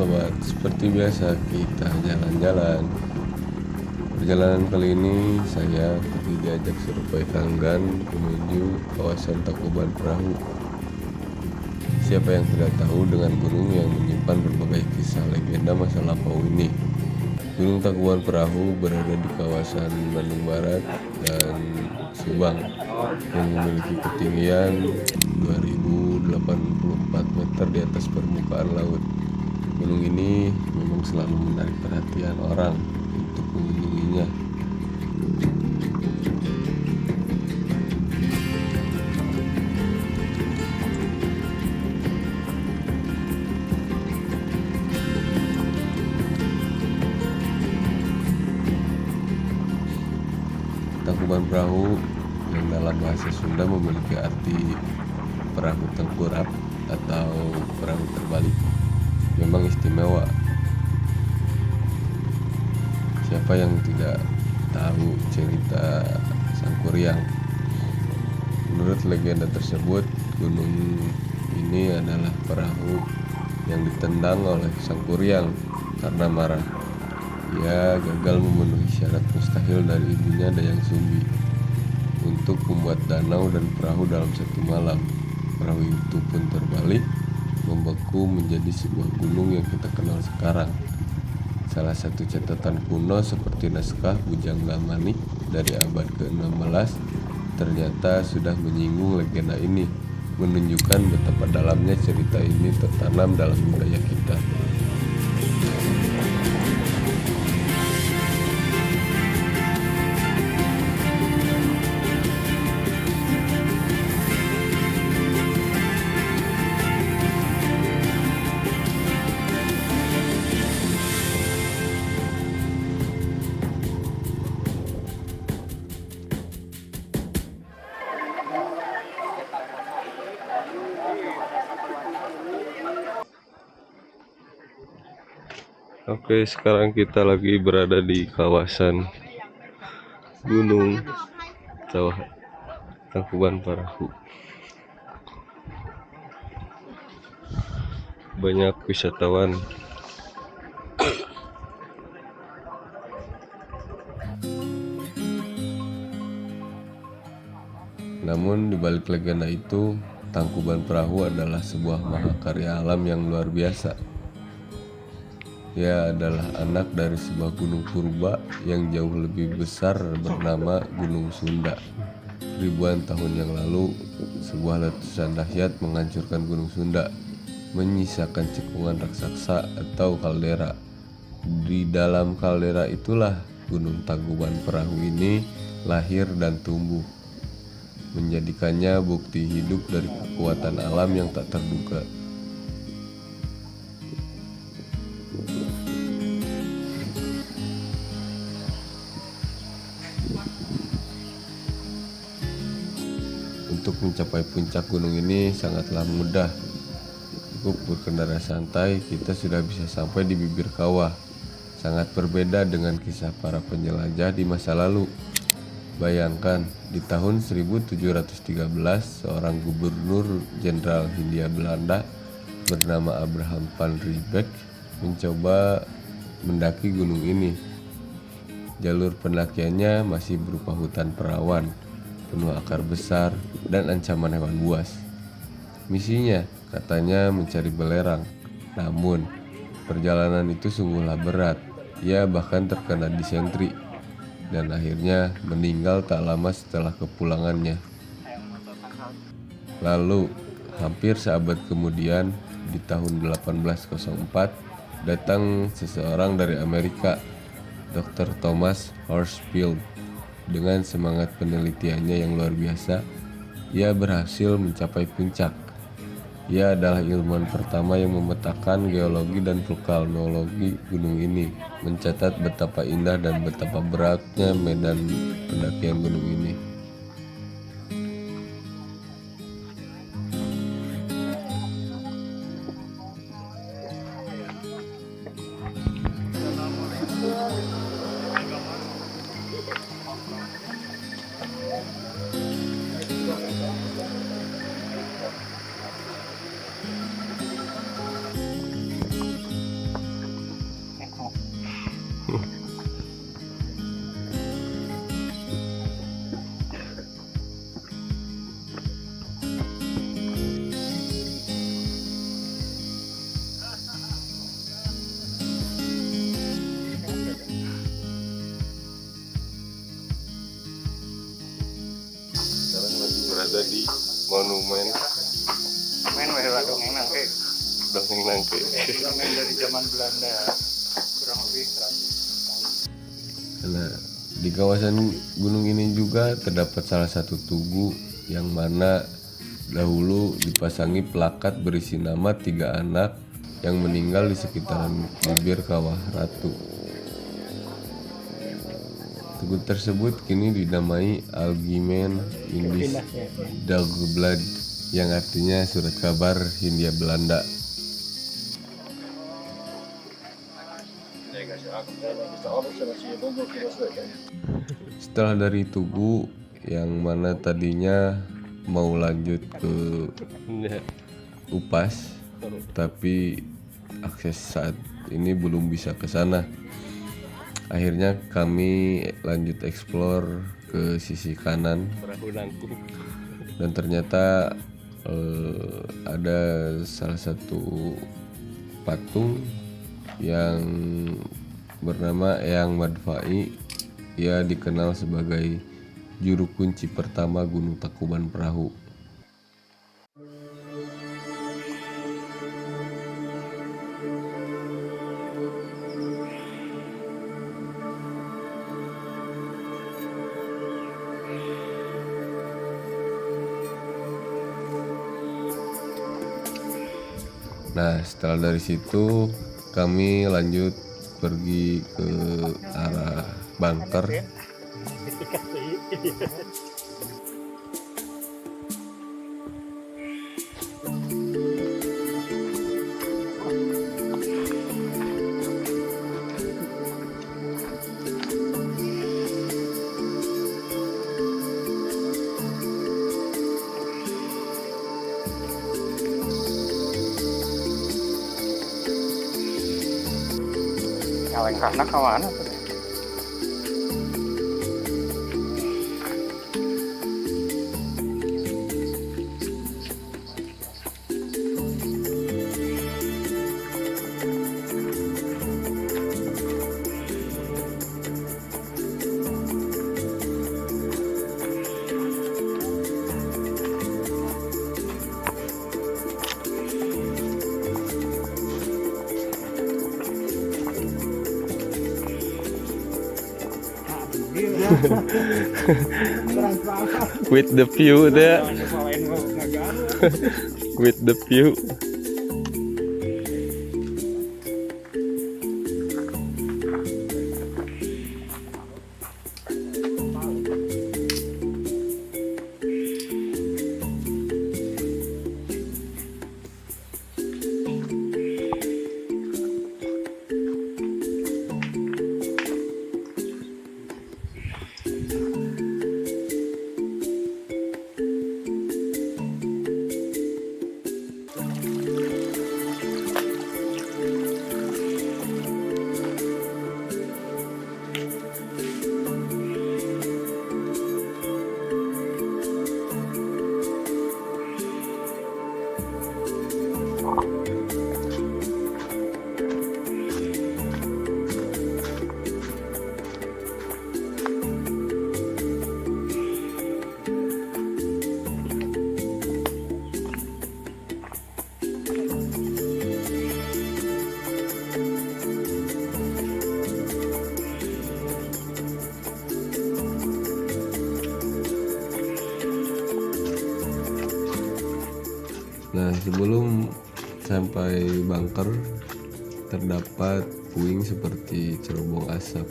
sobat, seperti biasa kita jalan-jalan. Perjalanan kali ini saya pergi diajak Survei Kanggan menuju kawasan Tangkuban Perahu. Siapa yang tidak tahu dengan gunung yang menyimpan berbagai kisah legenda masa lampau ini. Gunung Tangkuban Perahu berada di kawasan Bandung Barat dan Subang yang memiliki ketinggian 2084 meter di atas permukaan laut. Gunung ini memang selalu menarik perhatian orang untuk mengunjunginya. Tangkuban Perahu yang dalam bahasa Sunda memiliki arti perahu tengkurap atau perahu terbalik memang istimewa. Siapa yang tidak tahu cerita Sangkuriang? Menurut legenda tersebut, gunung ini adalah perahu yang ditendang oleh Sangkuriang karena marah. Ia gagal memenuhi syarat mustahil dari ibunya Dayang Sumbi untuk membuat danau dan perahu dalam satu malam. Perahu itu pun terbalik, membeku menjadi sebuah gunung yang kita kenal sekarang. Salah satu catatan kuno seperti naskah Bujangga Manik dari abad ke-16 ternyata sudah menyinggung legenda ini, menunjukkan betapa dalamnya cerita ini tertanam dalam budaya kita. Oke, sekarang kita lagi berada di kawasan Gunung Tangkuban Perahu. Banyak wisatawan. Namun di balik legenda itu, Tangkuban Perahu adalah sebuah mahakarya alam yang luar biasa. Ia adalah anak dari sebuah gunung purba yang jauh lebih besar bernama Gunung Sunda. Ribuan tahun yang lalu, sebuah letusan dahsyat menghancurkan Gunung Sunda, menyisakan cekungan raksasa atau kaldera. Di dalam kaldera itulah Gunung Tangkuban Perahu ini lahir dan tumbuh, menjadikannya bukti hidup dari kekuatan alam yang tak terduga. Untuk mencapai puncak gunung ini sangatlah mudah. Cukup berkendara santai, kita sudah bisa sampai di bibir kawah. Sangat berbeda dengan kisah para penjelajah di masa lalu. Bayangkan, di tahun 1713, seorang gubernur jenderal Hindia Belanda bernama Abraham van Riebeeck mencoba mendaki gunung ini. Jalur pendakiannya masih berupa hutan perawan, penuh akar besar dan ancaman hewan buas. Misinya katanya mencari belerang. Namun, perjalanan itu sungguhlah berat. Ia bahkan terkena disentri dan akhirnya meninggal tak lama setelah kepulangannya. Lalu, hampir seabad kemudian, di tahun 1804, datang seseorang dari Amerika, Dr. Thomas Horsfield. Dengan semangat penelitiannya yang luar biasa, ia berhasil mencapai puncak. Ia adalah ilmuwan pertama yang memetakan geologi dan vulkanologi gunung ini, mencatat betapa indah dan betapa beratnya medan pendakian gunung ini. sudah di monumen main wehla dongeng nangke main dari zaman Belanda kurang lebih 100 tahun. Karena di kawasan gunung ini juga terdapat salah satu tugu yang mana dahulu dipasangi plakat berisi nama 3 anak yang meninggal di sekitaran bibir Kawah Ratu. Tugu tersebut kini dinamai Algemeen Indisch Dagblad yang artinya surat kabar Hindia Belanda. Setelah dari Tugu yang mana tadinya mau lanjut ke Upas, tapi akses saat ini belum bisa ke sana. Akhirnya kami lanjut explore ke sisi kanan dan ternyata ada salah satu patung yang bernama Eyang Madfai. Ia dikenal sebagai juru kunci pertama Gunung Tangkuban Perahu. Nah, setelah dari situ kami lanjut pergi ke arah bunker. Nyaleng karena kawan apa deh? With the view there. With the view. Nah, sebelum sampai bunker terdapat puing seperti cerobong asap.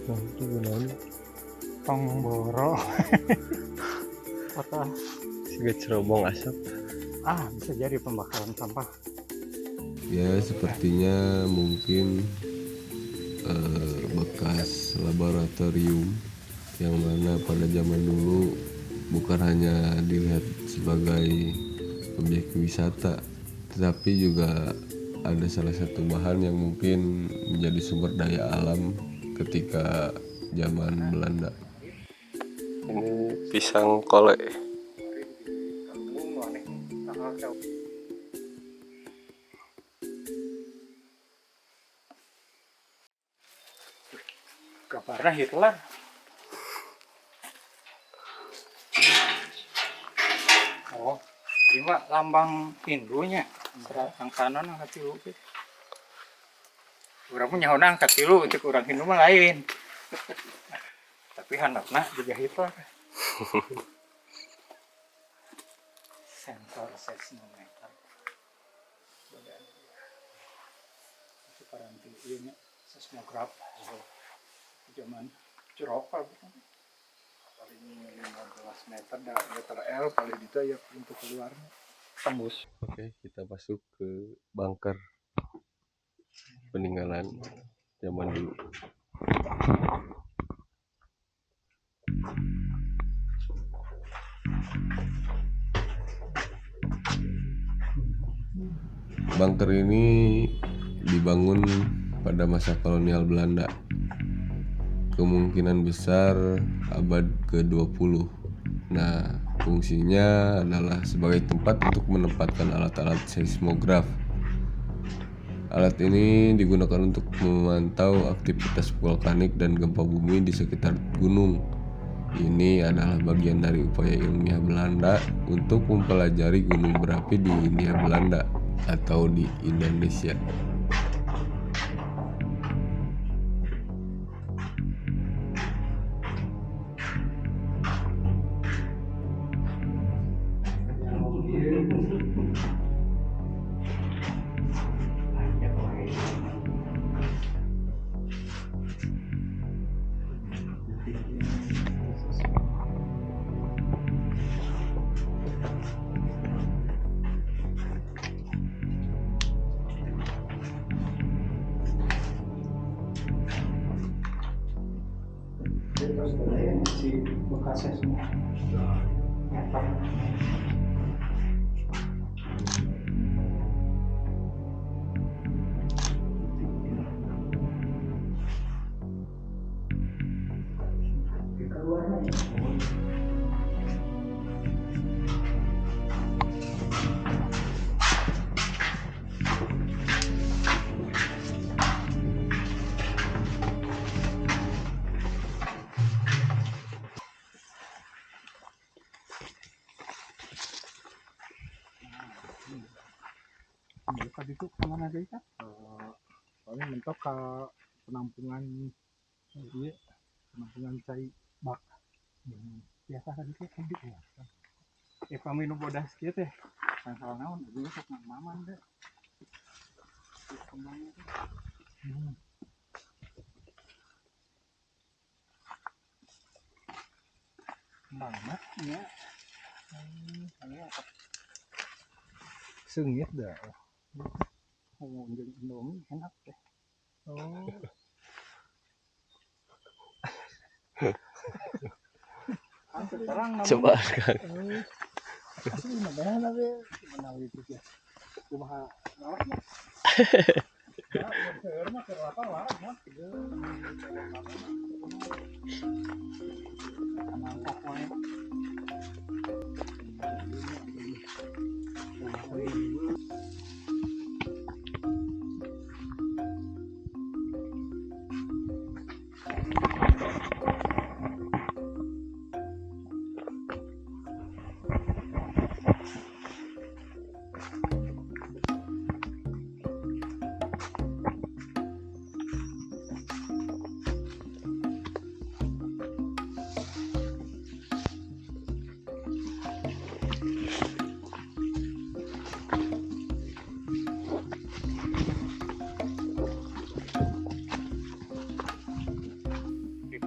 Nah, itu gunanya Tongboro. Apa? Juga cerobong asap. Bisa jadi pembakaran sampah. Ya, sepertinya mungkin bekas laboratorium yang mana pada zaman dulu bukan hanya dilihat sebagai objek wisata, tetapi juga ada salah satu bahan yang mungkin menjadi sumber daya alam ketika zaman Belanda. Ini pisang kole. Kabarnya Hitler. mah lambang Hindunya. Yang kanan angkat tilu. Urang punya honang angkat tilu, cek urang Hindu mah lain. Tapi handapna dijahit lah. Sensor seismometer. Itu paranti ieu nya seismograf. Zaman Eropa bukan. Paling 15 meter dah meter L paling itu ya pintu keluarnya tembus. Oke, kita masuk ke bunker peninggalan zaman dulu. Bunker ini dibangun pada masa kolonial Belanda. Kemungkinan besar abad ke-20. Nah, fungsinya adalah sebagai tempat untuk menempatkan alat-alat seismograf. Alat ini digunakan untuk memantau aktivitas vulkanik dan gempa bumi di sekitar gunung. Ini adalah bagian dari upaya ilmiah Belanda untuk mempelajari gunung berapi di Hindia Belanda atau di Indonesia. Terus si bekasnya semua nyata. Tadi itu kemana guys? Paling mentok ke penampungan iya, penampungan cai bak. Biasa tadi itu kan ya. Kami nu bodas kieu teh. Salah naon dulu sok nang maman deh. Kembangnya teh. Banget ya. Ini apa? Sengit dah. Oh, jadi Indomie enak deh. Oh. Coba kan. Asli mana be? Mana itu ya? Kumaha naon? Ya, keur mah keur apa lah, mah. Nampak wae.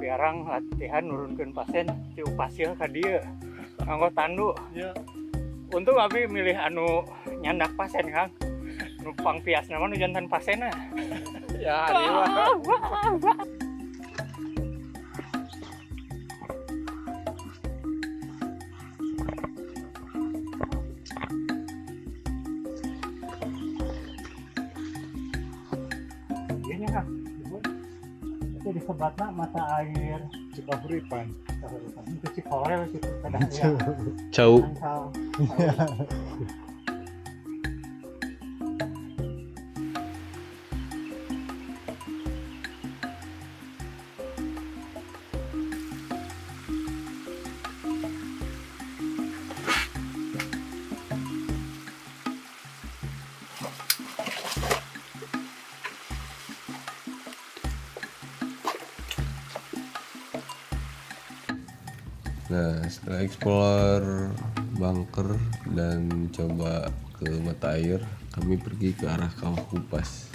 Piarang latihan nurunkeun pasien ti upasil ka dieu nganggo tandu. Ya. Untung abi milih anu nyandak pasien Kang. Nu pangpiasna mah nu jantan pasienna. Ya, dewa. Ini Kang. Itu disebatna mata air Cikahuripan. Itu Cikorel gitu kadang ya. Cau. Nah, setelah explore bunker dan coba ke mata air, kami pergi ke arah Kawah Kupas.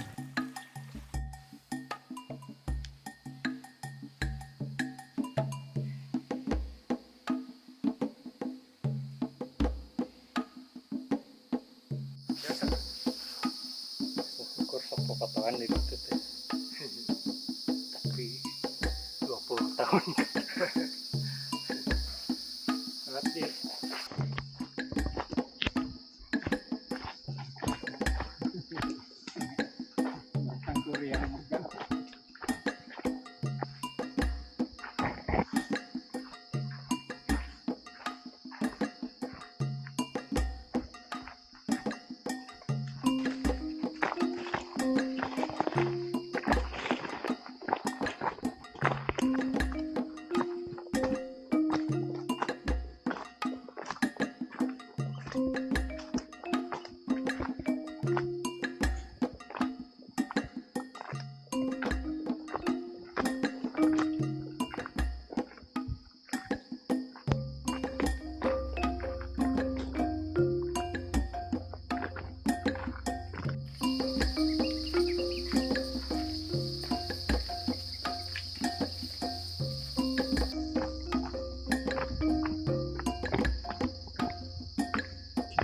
Ukur sok potongan di situ teh. Tapi 20 tahun. Sangat dia. Angkur yang megah.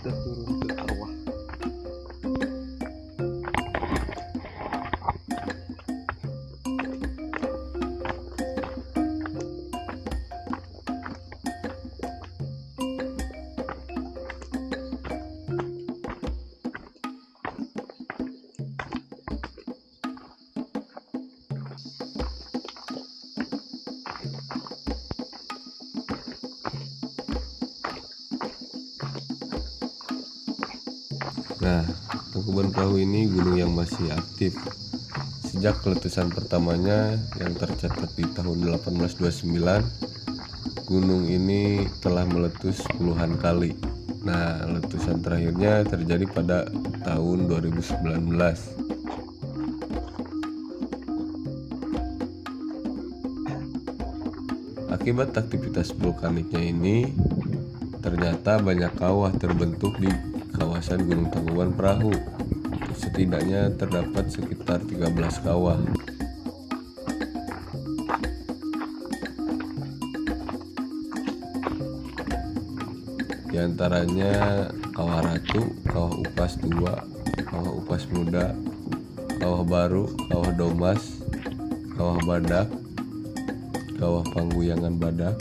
Kita turun ke kawah. Nah, Tangkuban Perahu ini gunung yang masih aktif. Sejak letusan pertamanya yang tercatat di tahun 1829, gunung ini telah meletus puluhan kali. Nah, letusan terakhirnya terjadi pada tahun 2019. Akibat aktivitas vulkaniknya ini, ternyata banyak kawah terbentuk di kawasan Gunung Tangkuban Perahu. Setidaknya terdapat sekitar 13 kawah. Di antaranya Kawah Ratu, Kawah Upas 2, Kawah Upas Muda, Kawah Baru, Kawah Domas, Kawah Badak, Kawah Pangguyangan Badak,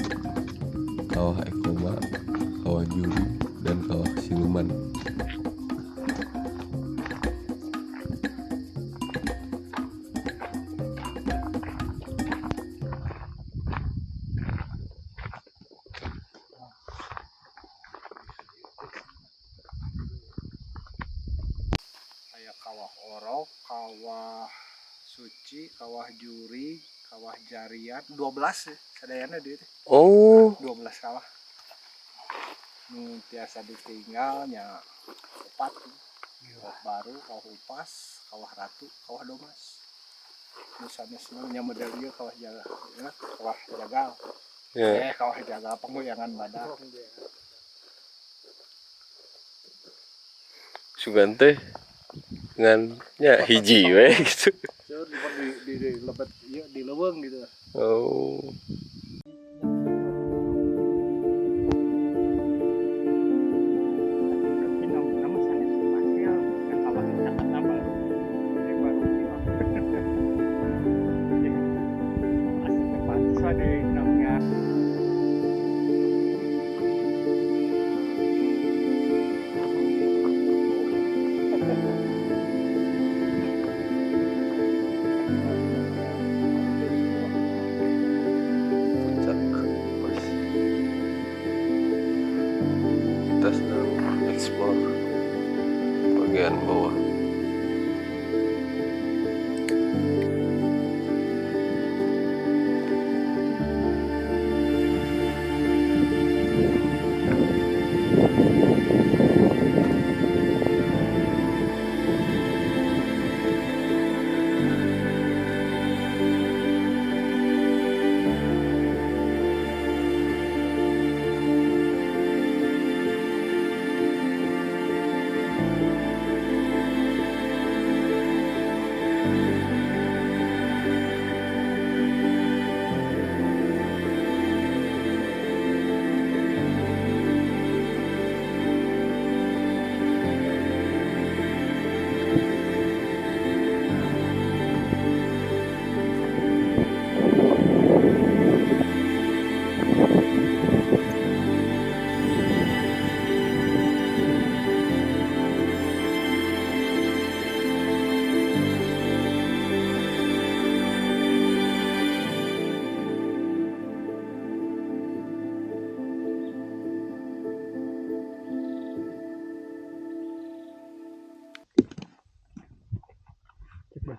Kawah Ekoma, Kawah Juri, dan Kawah Siluman. Kayak kawah orok, kawah suci, kawah juri, kawah jarian, 12 ya, sadayana dia teh. Oh, 12 kawah. Nu tiasa ditinggalnya 4. Kawah Baru, Kawah Upas, Kawah Ratu, Kawah Domas. Nu sanesna model ieu kawah jagal, ya, kawah jagal. ya. Kawah jagal Pangguyangan Badak. Sugante dengan ya hiji we gitu. Seueur di lebet ieu di leuweung gitu. Oh.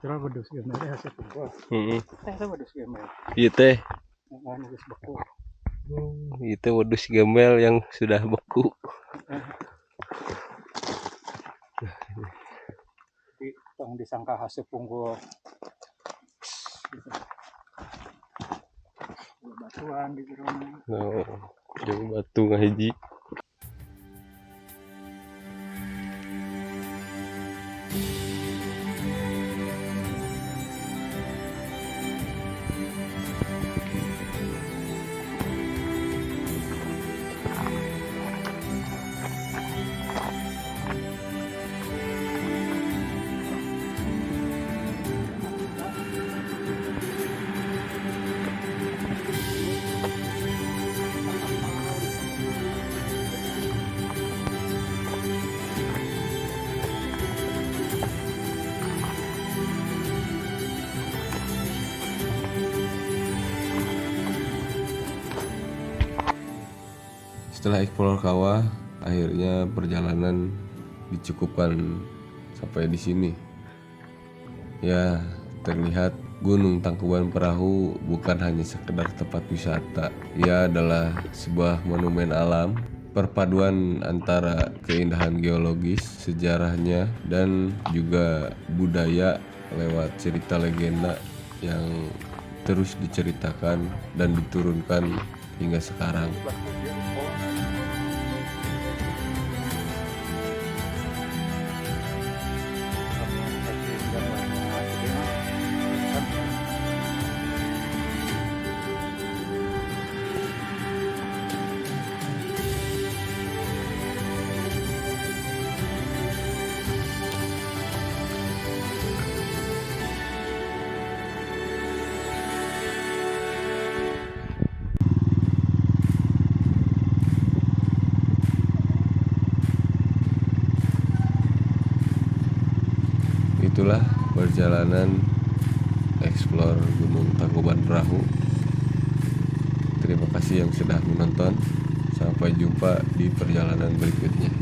Terus wedus gamel hasil tunggu. Saya wedus gamel. Iya teh. Nulis beku. Itu wedus gembel yang sudah beku. Jadi tong disangka hasil punggul. Batuan di jero. Jeung batu ngahiji. Setelah eksplor kawah, akhirnya perjalanan dicukupkan sampai di sini. Ya, terlihat Gunung Tangkuban Perahu bukan hanya sekedar tempat wisata. Ia adalah sebuah monumen alam, perpaduan antara keindahan geologis, sejarahnya, dan juga budaya lewat cerita legenda yang terus diceritakan dan diturunkan hingga sekarang. Itulah perjalanan eksplor Gunung Tangkuban Perahu. Terima kasih yang sudah menonton. Sampai jumpa di perjalanan berikutnya.